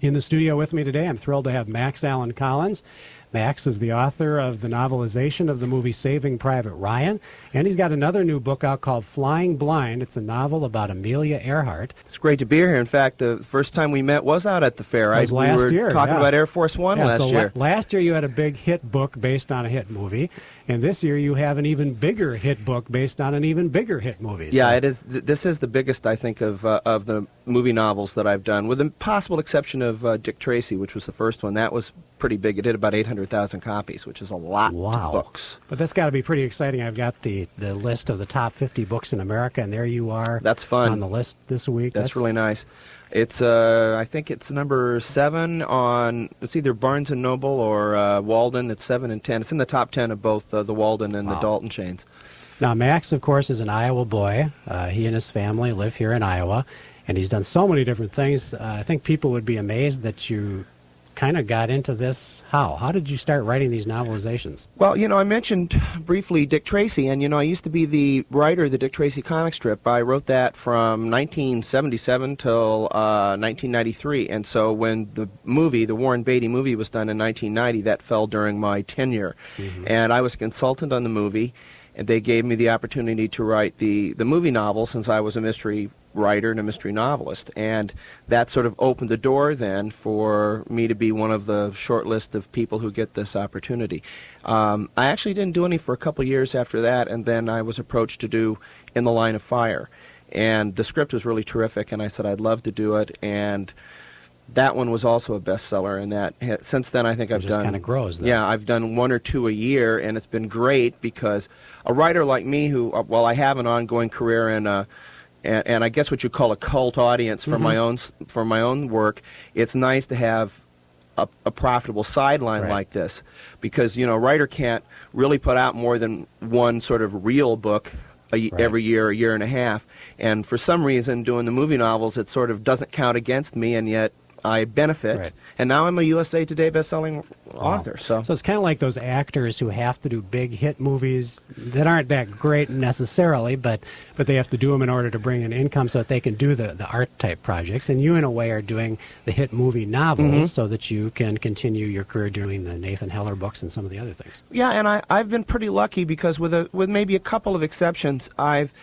In the studio with me today, I'm thrilled to have Max Allan Collins. Max is the author of the novelization of the movie Saving Private Ryan, and he's got another new book out called Flying Blind. It's a novel about Amelia Earhart. It's great to be here. In fact, the first time we met was out at the fair. It was last year. We were talking about Air Force One last year. Last year you had a big hit book based on a hit movie, and this year you have an even bigger hit book based on an even bigger hit movie. Yeah, it is. This is the biggest, I think, of the movie novels that I've done, with the possible exception of Dick Tracy, which was the first one. That was pretty big. It did about 800,000 copies, which is a lot of books. But that's got to be pretty exciting. I've got the list of the top 50 books in America, and there you are. That's fun. On the list this week. That's really nice. It's I think it's number 7 on, it's either Barnes & Noble or Walden. It's 7 and 10. It's in the top 10 of both the Walden and the Dalton chains. Now, Max, of course, is an Iowa boy. He and his family live here in Iowa, and he's done so many different things. I think people would be amazed that you kind of got into this. How did you start writing these novelizations? Well, I mentioned briefly Dick Tracy, and, I used to be the writer of the Dick Tracy comic strip. I wrote that from 1977 till 1993, and so when the Warren Beatty movie was done in 1990, that fell during my tenure. Mm-hmm. And I was a consultant on the movie, and they gave me the opportunity to write the movie novel, since I was a mystery writer and a mystery novelist, and that sort of opened the door then for me to be one of the short list of people who get this opportunity. I actually didn't do any for a couple years after that, and then I was approached to do In the Line of Fire, and the script was really terrific, and I said I'd love to do it, and that one was also a bestseller, and that since then I think I've done. It just kind of grows. Then. Yeah, I've done 1 or 2 a year, and it's been great because a writer like me, who, while I have an ongoing career in and I guess what you call a cult audience for my own work, it's nice to have a profitable sideline like this, because a writer can't really put out more than one sort of real book every year, a year and a half, and for some reason doing the movie novels, it sort of doesn't count against me, and yet I benefit, and now I'm a USA Today best-selling author. So it's kind of like those actors who have to do big hit movies that aren't that great necessarily, but they have to do them in order to bring in income so that they can do the art-type projects. And you, in a way, are doing the hit movie novels so that you can continue your career doing the Nathan Heller books and some of the other things. Yeah, and I've been pretty lucky because with maybe a couple of exceptions, I've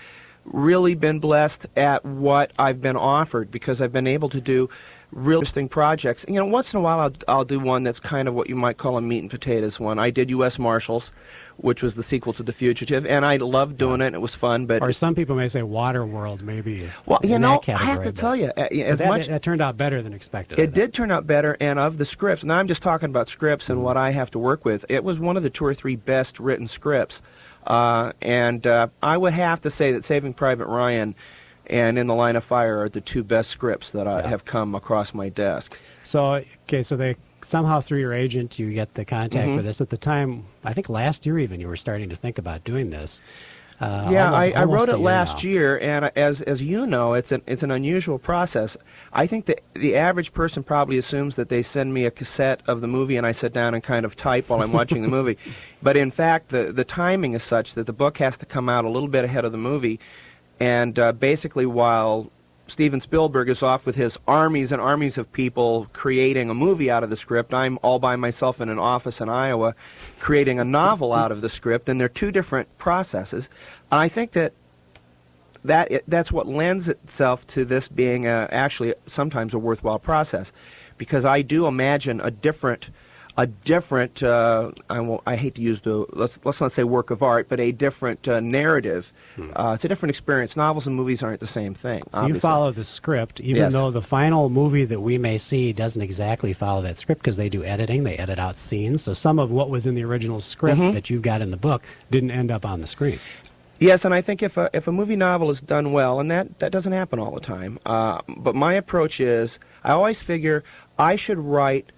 really been blessed at what I've been offered, because I've been able to do real interesting projects. Once in a while I'll do one that's kind of what you might call a meat and potatoes one. I did U.S. Marshals, which was the sequel to The Fugitive, and I loved doing it. It was fun. But or some people may say Waterworld, maybe. Well, in that category, I have to tell you, that turned out better than expected. It did turn out better, and of the scripts, now I'm just talking about scripts and what I have to work with, it was one of the 2 or 3 best written scripts. And I would have to say that Saving Private Ryan and In the Line of Fire are the 2 best scripts that have come across my desk. So they somehow, through your agent, you get the contact for this. At the time, I think last year even, you were starting to think about doing this. I wrote it last year, and as you know, it's an unusual process. I think that the average person probably assumes that they send me a cassette of the movie and I sit down and kind of type while I'm watching the movie. But in fact, the timing is such that the book has to come out a little bit ahead of the movie, and basically while Steven Spielberg is off with his armies and armies of people creating a movie out of the script, I'm all by myself in an office in Iowa creating a novel out of the script, and they're 2 different processes. And I think that's what lends itself to this being actually sometimes a worthwhile process, because I do imagine a different I hate to use let's not say work of art, but a different narrative. It's a different experience. Novels and movies aren't the same thing. So obviously. You follow the script, even though the final movie that we may see doesn't exactly follow that script, because they do editing, they edit out scenes. So some of what was in the original script that you've got in the book didn't end up on the screen. Yes, and I think if a movie novel is done well, and that doesn't happen all the time, but my approach is I always figure I should write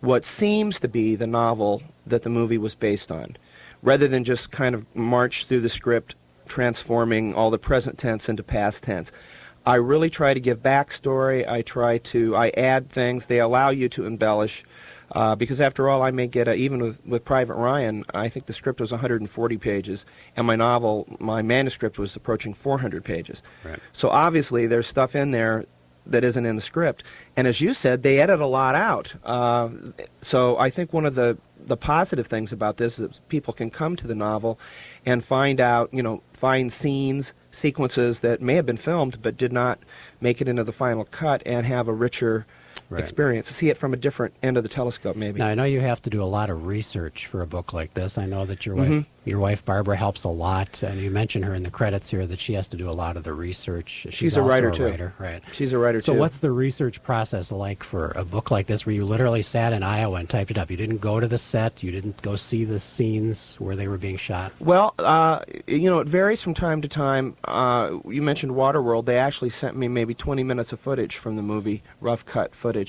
what seems to be the novel that the movie was based on, rather than just kind of march through the script transforming all the present tense into past tense. I really try to give backstory. I add things. They allow you to embellish, because after all, I may get even with Private Ryan, I think the script was 140 pages, and my manuscript was approaching 400 pages. Right. So obviously there's stuff in there that isn't in the script. And as you said, they edit a lot out. So I think one of the positive things about this is that people can come to the novel and find out, find scenes, sequences that may have been filmed but did not make it into the final cut and have a richer experience, to see it from a different end of the telescope, maybe. Now, I know you have to do a lot of research for a book like this. I know that your wife Barbara helps a lot, and you mentioned her in the credits here that she has to do a lot of the research. She's also a writer, a too. Writer, right? She's a writer, so too. So what's the research process like for a book like this where you literally sat in Iowa and typed it up? You didn't go to the set? You didn't go see the scenes where they were being shot? Well, it varies from time to time. You mentioned Waterworld. They actually sent me maybe 20 minutes of footage from the movie, rough cut footage.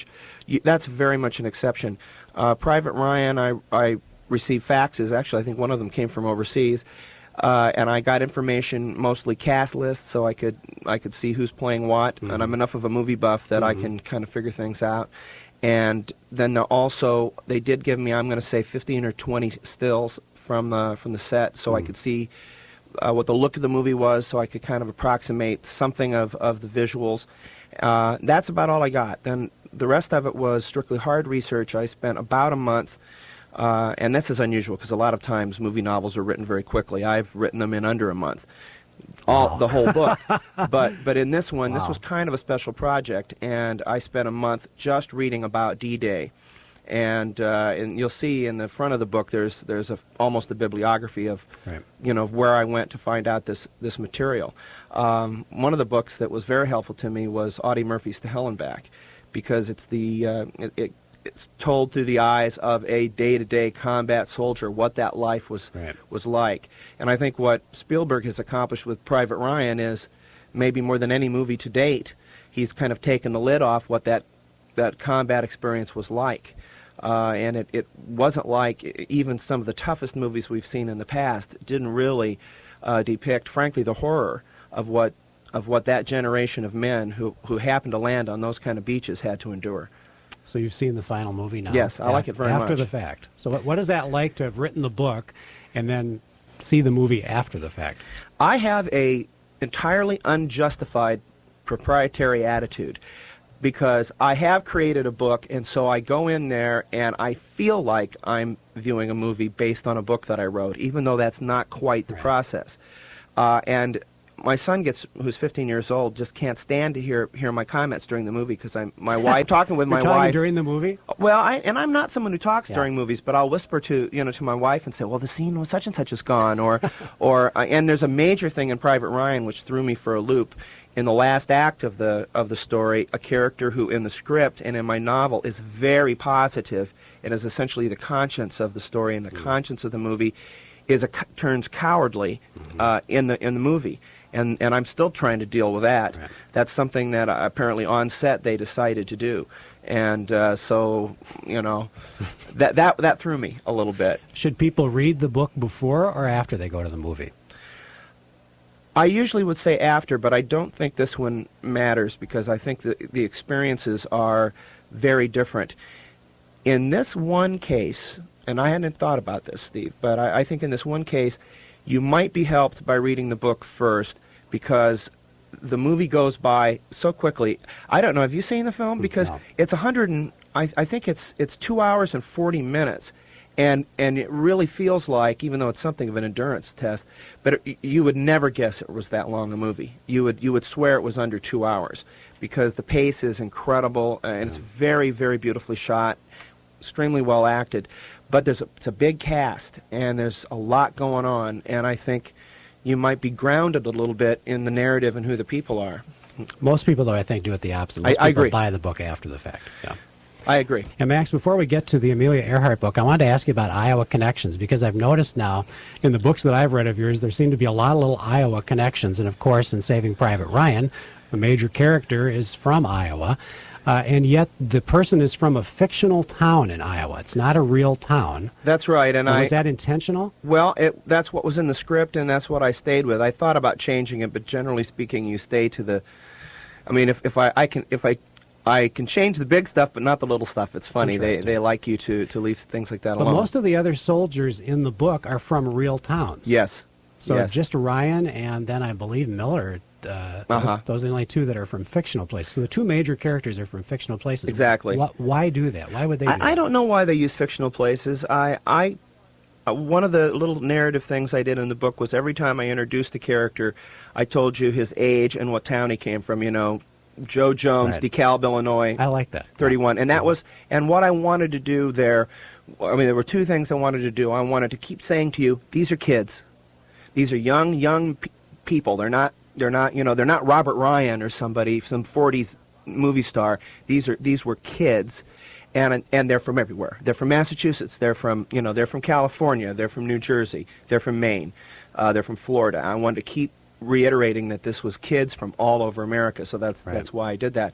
That's very much an exception. Private Ryan, I received faxes. Actually, I think one of them came from overseas, and I got information, mostly cast lists, so I could see who's playing what. And I'm enough of a movie buff that I can kind of figure things out. And then also they did give me, I'm going to say, 15 or 20 stills from the set, so I could see what the look of the movie was, so I could kind of approximate something of the visuals. That's about all I got. Then the rest of it was strictly hard research. I spent about a month, and this is unusual because a lot of times movie novels are written very quickly. I've written them in under a month, the whole book. But in this one, this was kind of a special project, and I spent a month just reading about D-Day. And you'll see in the front of the book there's almost a bibliography of of where I went to find out this material. One of the books that was very helpful to me was Audie Murphy's To Hell and Back, because it's it's told through the eyes of a day-to-day combat soldier what that life was like. And I think what Spielberg has accomplished with Private Ryan is maybe more than any movie to date, he's kind of taken the lid off what that combat experience was like. And it wasn't like even some of the toughest movies we've seen in the past didn't really depict, frankly, the horror of what that generation of men who happened to land on those kind of beaches had to endure. So you've seen the final movie now? Yes, I like it very much. After the fact. So what is that like to have written the book and then see the movie after the fact? I have a entirely unjustified proprietary attitude, because I have created a book, and so I go in there and I feel like I'm viewing a movie based on a book that I wrote, even though that's not quite the process. And my son who's 15 years old, just can't stand to hear my comments during the movie, because my wife talking with my You're talking wife during the movie. Well, I'm not someone who talks during movies, but I'll whisper to my wife and say, well, the scene was such and such is gone, or and there's a major thing in Private Ryan which threw me for a loop. In the last act of the story, a character who in the script and in my novel is very positive and is essentially the conscience of the story and the conscience of the movie turns cowardly in the movie. And I'm still trying to deal with that. Right. That's something that apparently on set they decided to do. And so, that threw me a little bit. Should people read the book before or after they go to the movie? I usually would say after, but I don't think this one matters, because I think the experiences are very different. In this one case, and I hadn't thought about this, Steve, but I think in this one case, you might be helped by reading the book first, because the movie goes by so quickly. I don't know, have you seen the film? Because it's I think it's 2 hours and 40 minutes. And it really feels like, even though it's something of an endurance test, but you would never guess it was that long a movie. You would swear it was under 2 hours, because the pace is incredible, and it's very, very beautifully shot, extremely well acted. But it's a big cast, and there's a lot going on, and I think you might be grounded a little bit in the narrative and who the people are. Most people, though, I think, do it the opposite. Most I people agree. buy the book after the fact. Yeah. I agree. And Max, before we get to the Amelia Earhart book, I wanted to ask you about Iowa connections, because I've noticed now in the books that I've read of yours, there seem to be a lot of little Iowa connections. And of course, in Saving Private Ryan, the major character is from Iowa, and yet the person is from a fictional town in Iowa. It's not a real town. That's right. And was that intentional? Well, that's what was in the script, and that's what I stayed with. I thought about changing it, but generally speaking, you stay to the. I mean, if I can change the big stuff, but not the little stuff. It's funny. They like you to leave things like that alone. But most of the other soldiers in the book are from real towns. Yes. So just Ryan, and then I believe Miller Those are the only two that are from fictional places. So the two major characters are from fictional places. Exactly. Why do that? Why would they do that? I don't know why they use fictional places. One of the little narrative things I did in the book was every time I introduced a character, I told you his age and what town he came from. Joe Jones, Right. DeKalb, Illinois. I like that. 31. And that was, and what I wanted to do there, there were two things I wanted to do. I wanted to keep saying to you, these are kids. These are young people. They're not Robert Ryan or somebody, some 40s movie star. These were kids. And they're from everywhere. They're from Massachusetts. They're from California. They're from New Jersey. They're from Maine. They're from Florida. I wanted to keep reiterating that this was kids from all over America. So that's why I did that.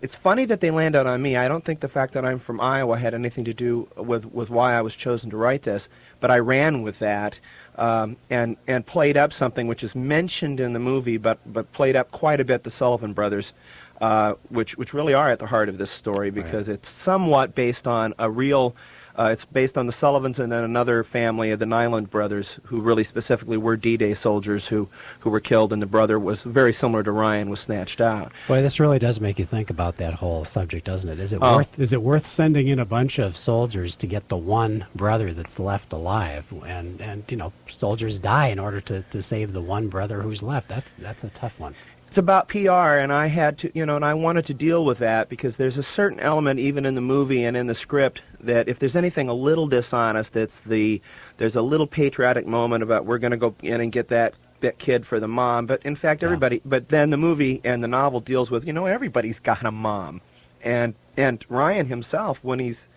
It's funny that they landed on me. I don't think the fact that I'm from Iowa had anything to do with why I was chosen to write this. But I ran with that and played up something which is mentioned in the movie, but played up quite a bit the Sullivan brothers. Which really are at the heart of this story because it's somewhat based on a real, it's based on the Sullivans and then another family of the Nyland brothers who really specifically were D-Day soldiers who were killed, and the brother was very similar to Ryan, was snatched out. Boy, this really does make you think about that whole subject, doesn't it? Is it worth sending in a bunch of soldiers to get the one brother that's left alive? And soldiers die in order to save the one brother who's left. That's a tough one. It's about PR, and I had to, and I wanted to deal with that because there's a certain element, even in the movie and in the script, that if there's anything a little dishonest, there's a little patriotic moment about we're going to go in and get that kid for the mom. But in fact, everybody. But then the movie and the novel deals with, everybody's got a mom, and Ryan himself, when he's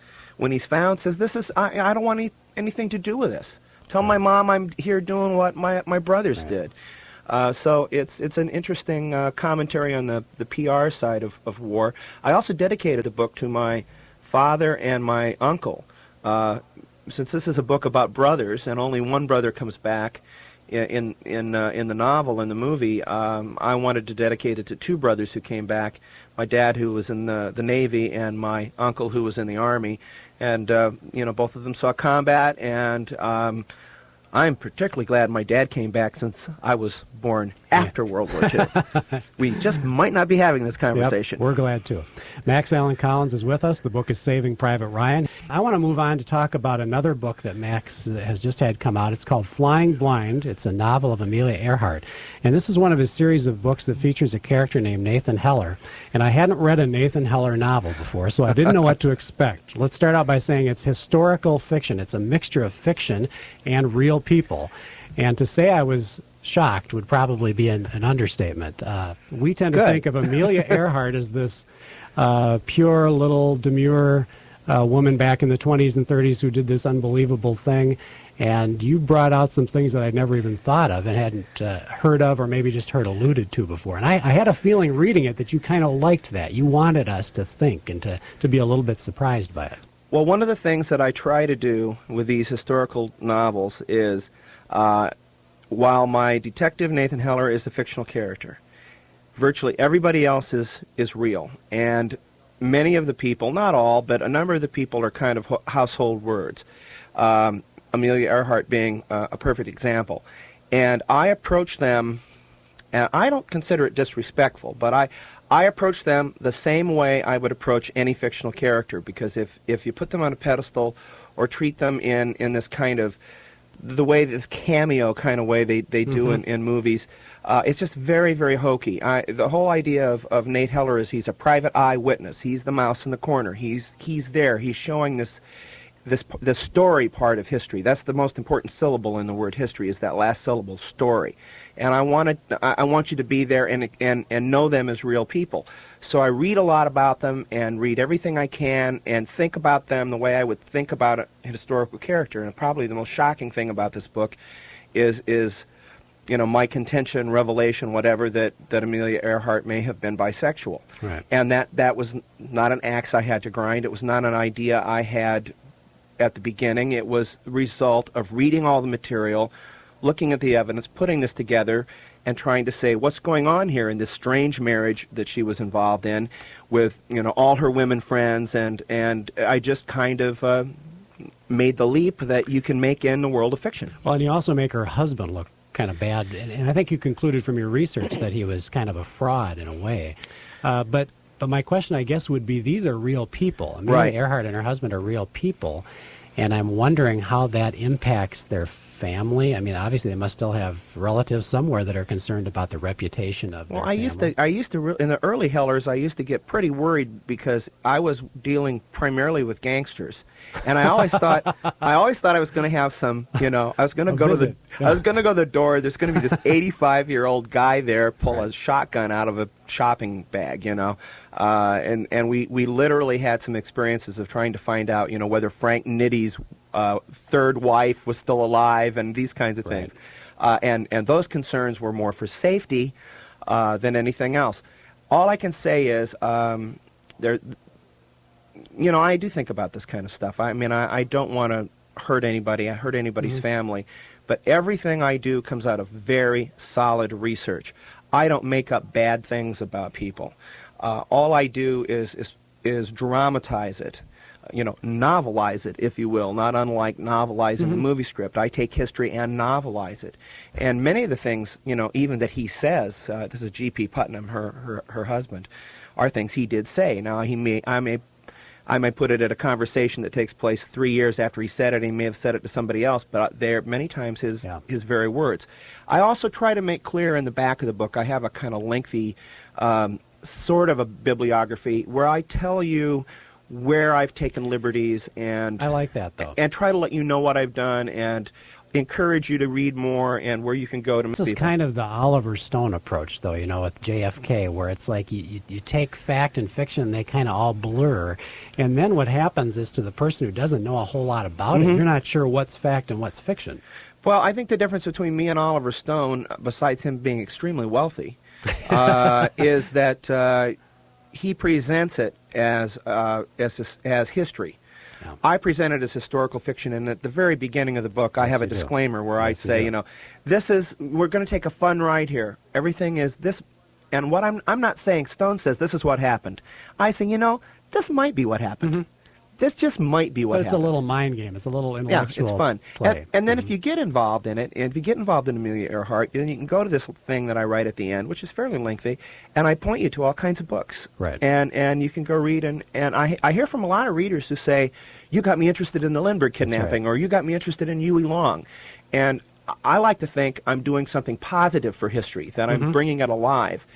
found, says, I don't want anything to do with this. Tell my mom I'm here doing what my brothers did. So it's an interesting commentary on the PR side of war. I also dedicated the book to my father and my uncle. Since this is a book about brothers, and only one brother comes back in the novel, in the movie, I wanted to dedicate it to two brothers who came back. My dad, who was in the Navy, and my uncle, who was in the Army. And, both of them saw combat, and I'm particularly glad my dad came back since I was born after World War II. We just might not be having this conversation. Yep, we're glad to. Max Allen Collins is with us. The book is Saving Private Ryan. I want to move on to talk about another book that Max has just had come out. It's called Flying Blind. It's a novel of Amelia Earhart. And this is one of his series of books that features a character named Nathan Heller. And I hadn't read a Nathan Heller novel before, so I didn't know what to expect. Let's start out by saying it's historical fiction. It's a mixture of fiction and real people. And to say I was shocked would probably be an understatement. We tend to think of Amelia Earhart as this pure little demure woman back in the 20s and 30s who did this unbelievable thing. And you brought out some things that I'd never even thought of and hadn't heard of, or maybe just heard alluded to before. And I had a feeling reading it that you kind of liked that. You wanted us to think and to be a little bit surprised by it. Well, one of the things that I try to do with these historical novels is, while my detective Nathan Heller is a fictional character, virtually everybody else is real. And many of the people, not all, but a number of the people are kind of household words. Amelia Earhart being a perfect example. And I approach them, and I don't consider it disrespectful, but I approach them the same way I would approach any fictional character, because if you put them on a pedestal or treat them in this kind of, the way, this cameo kind of way they do in movies, it's just very, very hokey. The whole idea of Nate Heller is he's a private eyewitness. He's the mouse in the corner. He's there. He's showing this story part of history. That's the most important syllable in the word history, is that last syllable, story. And I want you to be there and know them as real people. So I read a lot about them and read everything I can and think about them the way I would think about a historical character. And probably the most shocking thing about this book is my contention, revelation, whatever, that Amelia Earhart may have been bisexual. Right. And that was not an axe I had to grind. It was not an idea I had at the beginning. It was the result of reading all the material, looking at the evidence, putting this together, and trying to say what's going on here in this strange marriage that she was involved in with all her women friends, and I just kind of made the leap that you can make in the world of fiction. Well, and you also make her husband look kind of bad. And I think you concluded from your research that he was kind of a fraud in a way. But my question, I guess, would be, these are real people. Amelia Earhart and her husband are real people. And I'm wondering how that impacts their family. I mean, obviously, they must still have relatives somewhere that are concerned about the reputation of their family. I used to, in the early Hellers, I used to get pretty worried because I was dealing primarily with gangsters, and I always thought, I was going to have some, I was going to go to the door. There's going to be this 85-year-old guy there, pull a shotgun out of a shopping bag, and we literally had some experiences of trying to find out, whether Frank Nitty's third wife was still alive, and these kinds of things. And those concerns were more for safety than anything else. All I can say is, I do think about this kind of stuff. I mean, I don't want to hurt anybody's family, but everything I do comes out of very solid research. I don't make up bad things about people. All I do is dramatize it. Novelize it, if you will, not unlike novelizing a movie script. I take history and novelize it. And many of the things, even that he says, this is G.P. Putnam, her husband, are things he did say. Now, I may put it at a conversation that takes place 3 years after he said it. He may have said it to somebody else, but they're many times his very words. I also try to make clear in the back of the book, I have a kind of lengthy sort of a bibliography where I tell you where I've taken liberties, and I like that, though, and try to let you know what I've done and encourage you to read more and where you can go to meet people. This is kind of the Oliver Stone approach, though, with JFK, where it's like you take fact and fiction, they kind of all blur, and then what happens is, to the person who doesn't know a whole lot about it, you're not sure what's fact and what's fiction. Well, I think the difference between me and Oliver Stone, besides him being extremely wealthy, is that he presents it as history. Yeah. I present it as historical fiction, and at the very beginning of the book, I have a disclaimer where I say, we're going to take a fun ride here. Everything is this, and what I'm not saying Stone says this is what happened. I say, this might be what happened. This just might be what happened. It's a little mind game. It's a little intellectual it's fun. play. And then if you get involved in it, and if you get involved in Amelia Earhart, then you can go to this thing that I write at the end, which is fairly lengthy, and I point you to all kinds of books. Right. And you can go read, and I hear from a lot of readers who say, you got me interested in the Lindbergh kidnapping, or you got me interested in Huey Long. And I like to think I'm doing something positive for history, that I'm bringing it alive,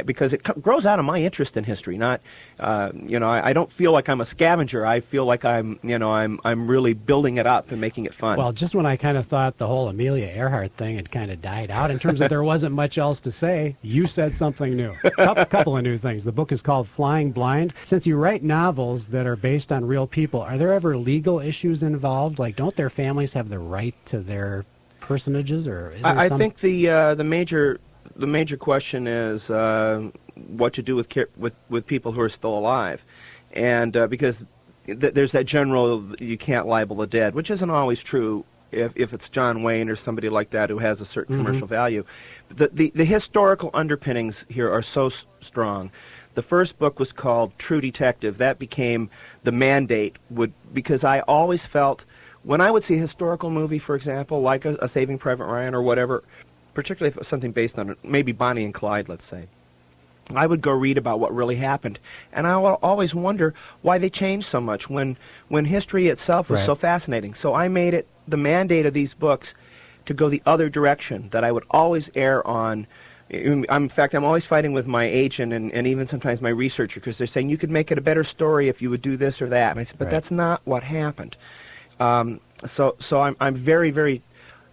because it grows out of my interest in history. Not, I don't feel like I'm a scavenger. I feel like I'm really building it up and making it fun. Well, just when I kind of thought the whole Amelia Earhart thing had kind of died out in terms of there wasn't much else to say, you said something new. A couple of new things. The book is called Flying Blind. Since you write novels that are based on real people, are there ever legal issues involved? Like, don't their families have the right to their personages, or is there I think the major question is what to do with people who are still alive, and because there's that general you can't libel the dead, which isn't always true if it's John Wayne or somebody like that who has a certain commercial value. The historical underpinnings here are so strong. The first book was called True Detective. That became the mandate, because I always felt, when I would see a historical movie, for example, like a Saving Private Ryan or whatever, particularly if it was something based on maybe Bonnie and Clyde, let's say, I would go read about what really happened. And I would always wonder why they changed so much when history itself was so fascinating. So I made it the mandate of these books to go the other direction, that I would always err on. In fact, I'm always fighting with my agent and even sometimes my researcher, because they're saying, you could make it a better story if you would do this or that. And I said, but that's not what happened. So I'm very, very,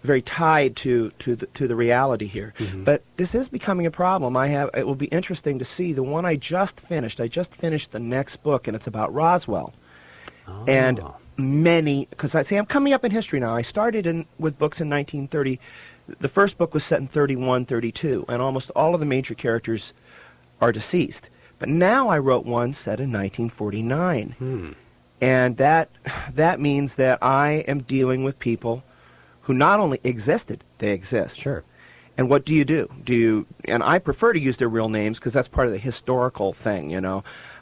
very tied to the reality here. But this is becoming a problem. It will be interesting to see the one I just finished. I just finished the next book, and it's about Roswell. Oh. And because I'm coming up in history now. I started with books in 1930. The first book was set in 31, 32, and almost all of the major characters are deceased. But now I wrote one set in 1949. And that means that I am dealing with people who not only existed, they exist. Sure. And what do? And I prefer to use their real names because that's part of the historical thing,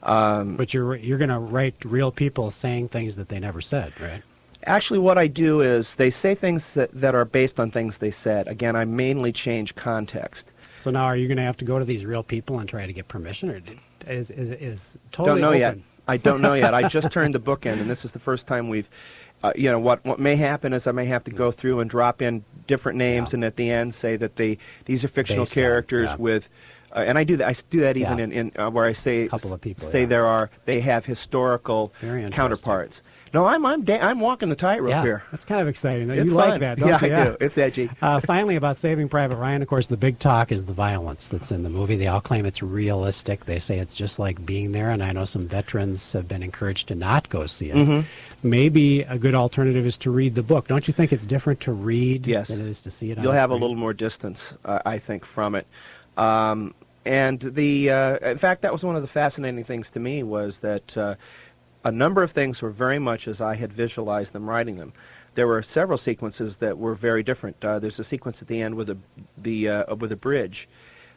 But you're going to write real people saying things that they never said, right? Actually, what I do is they say things that are based on things they said. Again, I mainly change context. So now, are you going to have to go to these real people and try to get permission, or is totally Don't know open? yet. I don't know yet. I just turned the book in, and this is the first time we've, what may happen is I may have to go through and drop in different names, Yeah. and at the end say that these are fictional Based on, characters yeah. with, and I do that. I do that even Yeah. in where I say Couple of people, say yeah. they have historical Very interesting. counterparts. No, I'm walking the tightrope Yeah, here. that's kind of exciting. It's You fun. like that, don't yeah, you? I do. It's edgy. Finally, about Saving Private Ryan, of course, the big talk is the violence that's in the movie. They all claim it's realistic. They say it's just like being there, and I know some veterans have been encouraged to not go see it. Mm-hmm. Maybe a good alternative is to read the book. Don't you think it's different to read Yes. than it is to see it on You'll the have a screen? little more distance, I think, from it. And in fact, that was one of the fascinating things to me was that a number of things were very much as I had visualized them writing them. There were several sequences that were very different. There's a sequence at the end with a bridge,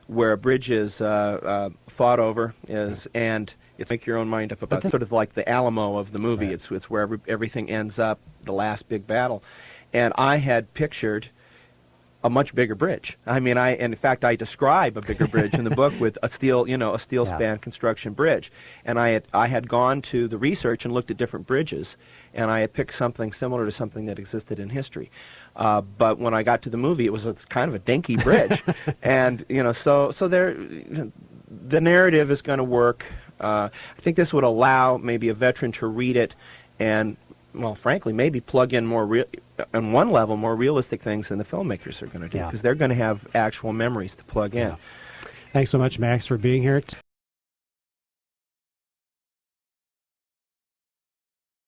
where a bridge is fought over, and it's make your own mind up about sort of like the Alamo of the movie. Right. It's where everything ends up, the last big battle, and I had pictured a much bigger bridge. I mean, in fact, I describe a bigger bridge in the book with a steel span construction bridge. And I had gone to the research and looked at different bridges, and I had picked something similar to something that existed in history. But when I got to the movie, it's kind of a dinky bridge, and so the narrative is going to work. I think this would allow maybe a veteran to read it and, well, frankly, maybe plug in on one level, more realistic things than the filmmakers are going to do, Yeah. because they're going to have actual memories to plug in. Yeah. Thanks so much, Max, for being here.